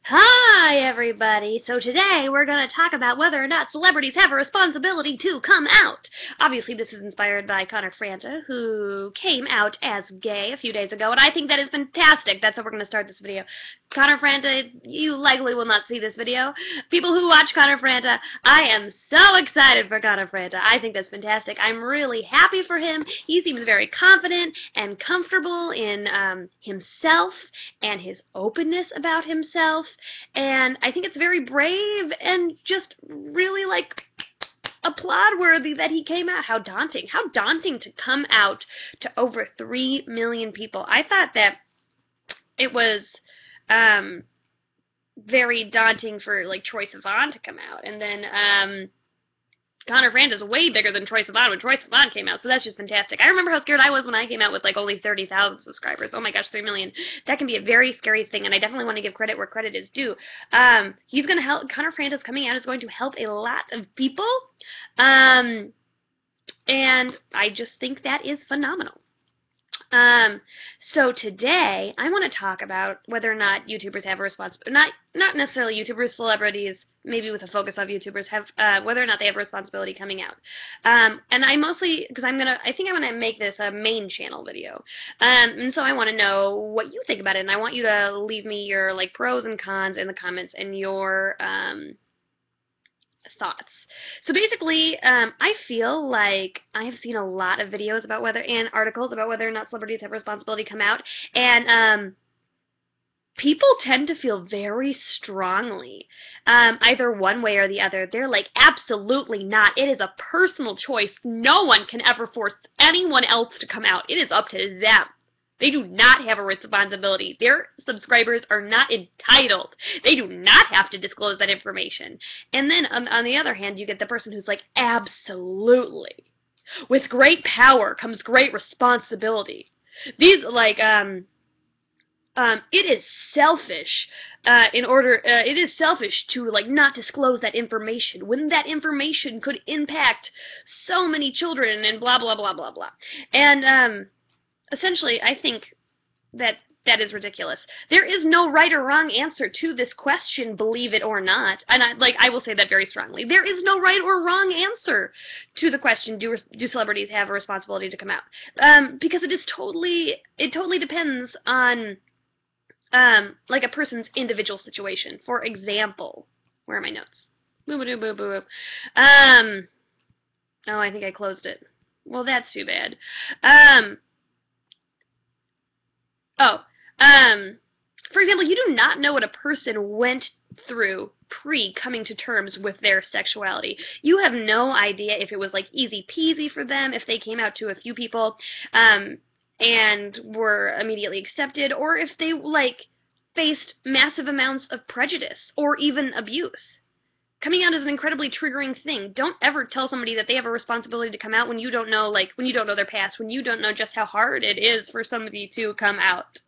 Hi, everybody! So today we're going to talk about whether or not celebrities have a responsibility to come out. Obviously, this is inspired by Connor Franta, who came out as gay a few days ago, and I think that is fantastic. That's how we're going to start this video. Connor Franta, you likely will not see this video. People who watch Connor Franta, I am so excited for Connor Franta. I think that's fantastic. I'm really happy for him. He seems very confident and comfortable in himself and his openness about himself. And I think it's very brave and just really, applaud worthy that he came out. How daunting. How daunting to come out to over 3 million people. I thought that it was very daunting for, Troye Sivan to come out. And then Connor Franta is way bigger than Troye Sivan when Troye Sivan came out, so that's just fantastic. I remember how scared I was when I came out with only 30,000 subscribers. Oh my gosh, 3 million. That can be a very scary thing, and I definitely want to give credit where credit is due. He's going to help. Connor Franta's coming out is going to help a lot of people, and I just think that is phenomenal. So today I want to talk about whether or not YouTubers have a responsibility, not necessarily YouTubers, celebrities, maybe with a focus on YouTubers, have whether or not they have a responsibility coming out. And I mostly, because I think I'm gonna make this a main channel video. And so I want to know what you think about it, and I want you to leave me your pros and cons in the comments and your thoughts. So basically, I feel like I have seen a lot of videos about and articles about whether or not celebrities have responsibility come out, and people tend to feel very strongly, either one way or the other. They're like, absolutely not. It is a personal choice. No one can ever force anyone else to come out. It is up to them. They do not have a responsibility. Their subscribers are not entitled. They do not have to disclose that information. And then, on the other hand, you get the person who's like, absolutely. With great power comes great responsibility. These, it is selfish, it is selfish to, not disclose that information when that information could impact so many children and blah, blah, blah, blah, blah. And, essentially, I think that is ridiculous. There is no right or wrong answer to this question, believe it or not. And I will say that very strongly. There is no right or wrong answer to the question, do celebrities have a responsibility to come out? Because it totally depends on, a person's individual situation. For example, where are my notes? Oh, I think I closed it. Well, that's too bad. For example, you do not know what a person went through pre-coming to terms with their sexuality. You have no idea if it was, easy peasy for them, if they came out to a few people, and were immediately accepted, or if they, faced massive amounts of prejudice, or even abuse. Coming out is an incredibly triggering thing. Don't ever tell somebody that they have a responsibility to come out when you don't know, when you don't know their past, when you don't know just how hard it is for somebody to come out.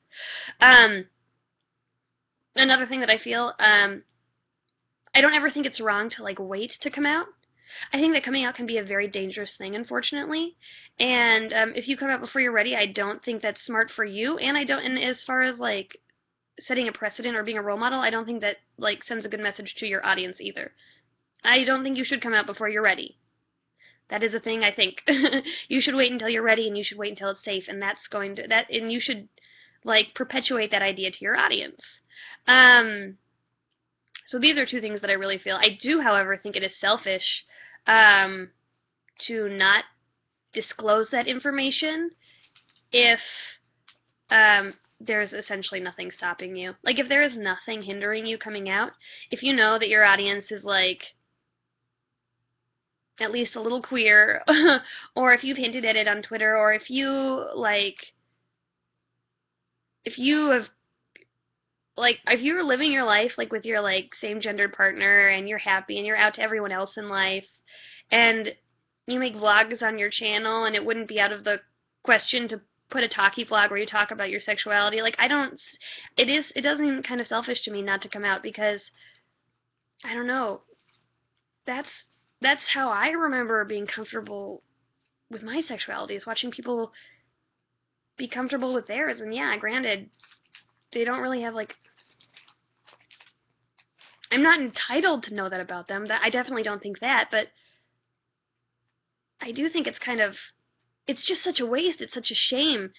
Another thing that I feel, I don't ever think it's wrong to, wait to come out. I think that coming out can be a very dangerous thing, unfortunately. And, if you come out before you're ready, I don't think that's smart for you. And and as far as, setting a precedent or being a role model, I don't think that, sends a good message to your audience either. I don't think you should come out before you're ready. That is a thing, I think. You should wait until you're ready, and you should wait until it's safe, and and you should, perpetuate that idea to your audience. So these are two things that I really feel. I do, however, think it is selfish, to not disclose that information if, there's essentially nothing stopping you. If there is nothing hindering you coming out, if you know that your audience is, at least a little queer, or if you've hinted at it on Twitter, or if you, if you're living your life, with your, same-gendered partner, and you're happy, and you're out to everyone else in life, and you make vlogs on your channel, and it wouldn't be out of the question to put a talkie vlog where you talk about your sexuality. It does seem kind of selfish to me not to come out, because, I don't know, that's how I remember being comfortable with my sexuality, is watching people be comfortable with theirs. And yeah, granted, they don't really have, I'm not entitled to know that about them. That I definitely don't think that, but I do think it's kind of, it's just such a waste. It's such a shame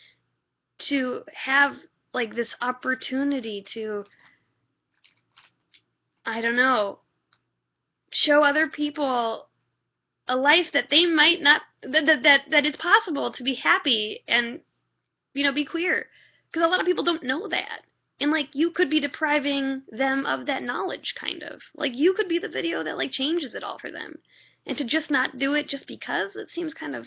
to have like this opportunity to, I don't know, show other people a life that they might not, that it's possible to be happy and, be queer, because a lot of people don't know that. And like you could be depriving them of that knowledge, kind of. Like you could be the video that like changes it all for them. And to just not do it just because, it seems kind of,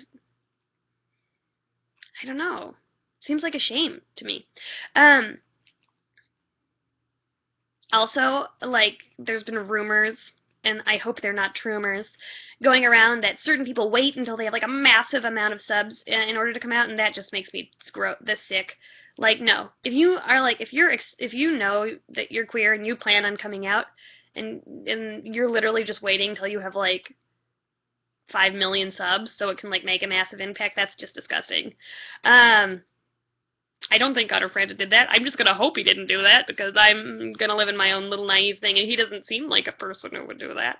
I don't know. Seems like a shame to me. Um Also, like, there's been rumors, and I hope they're not trumors, going around that certain people wait until they have like a massive amount of subs in order to come out, and that just makes me this sick. Like, no. If you are like, if you know that you're queer and you plan on coming out, and you're literally just waiting until you have like 5 million subs so it can like make a massive impact, that's just disgusting. Um, I don't think Otter Franta did that. I'm just gonna hope he didn't do that because I'm gonna live in my own little naive thing, and he doesn't seem like a person who would do that.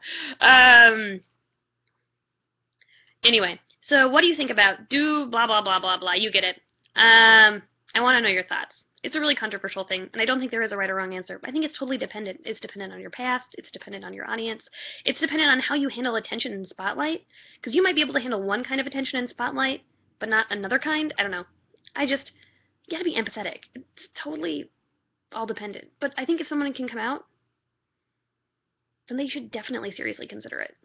Anyway, so what do you think about do blah blah blah blah blah? You get it. I want to know your thoughts. It's a really controversial thing, and I don't think there is a right or wrong answer. I think it's totally dependent. It's dependent on your past. It's dependent on your audience. It's dependent on how you handle attention in spotlight, because you might be able to handle one kind of attention in spotlight, but not another kind. I don't know. You gotta be empathetic. It's totally all dependent. But I think if someone can come out, then they should definitely seriously consider it.